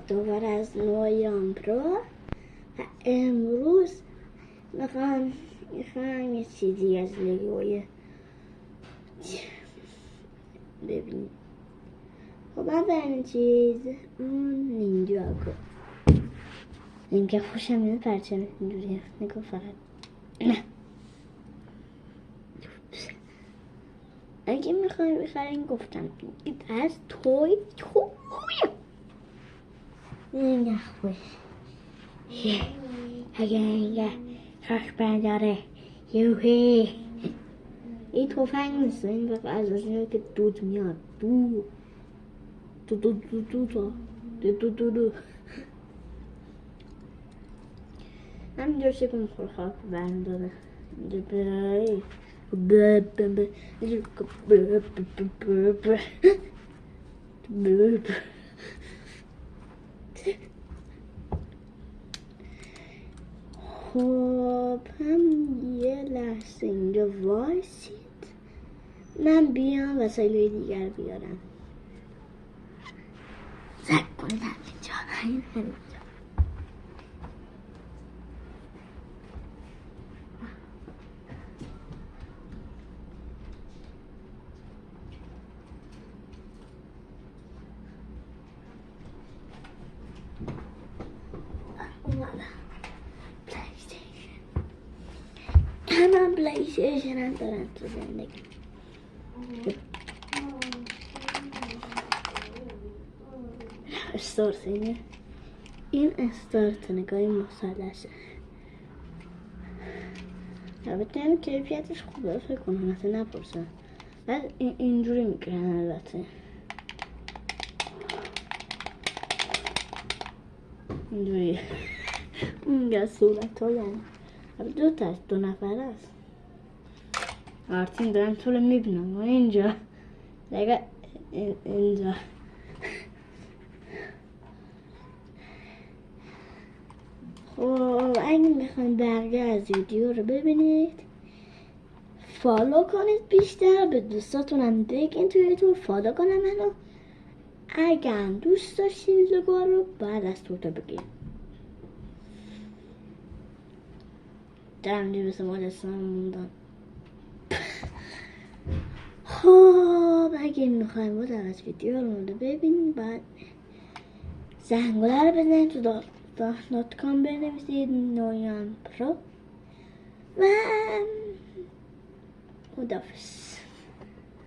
دوباره از نویان پرو و امروز میخوام یه چیزی از لگوی ببینید. خب اولین چیز اون نینجاگو. این که خوشم میاد پرچم اینجوری نگاه فقط نه. اگه میخوایم بخرین گفتم این از توی این خوش اگه اینگه خاک بنداره یوهی این توفنگ نیست. این وقت از اینه که دود میاد دو همینجور شکل میخور خاک بنداره خب هم یه لحظه اینجا وایسید من بیام وسایل دیگر بیارم. زک کنید همینجا همه پلی‌استیشن هم دارن تو زندگی. استارت این استارت نگاهی مثلثه. البته این کیفیتش خوبه فکر کنم اصلا نپرسن. بعد اینجوری میگیرن البته اینجوری اونگه صورت ها یعنی دو نفر است. آرتین دارم طول میبینم و اینجا دیگه اینجا خب اگه میخواین بقیه از ویدیو رو ببینید فالو کنید. بیشتر به دوستاتونم بگین توی یوتیوب فالو کنم منو. اگر دوست داشتین لگو رو بعد از تو بگین. دارم لباس مادرسان موندن. خب اگه میخوایم بود از ویدیو رو ببینید بعد زنگوله رو بزنید تو .com بنویسید نویان پرو و خداحافظ.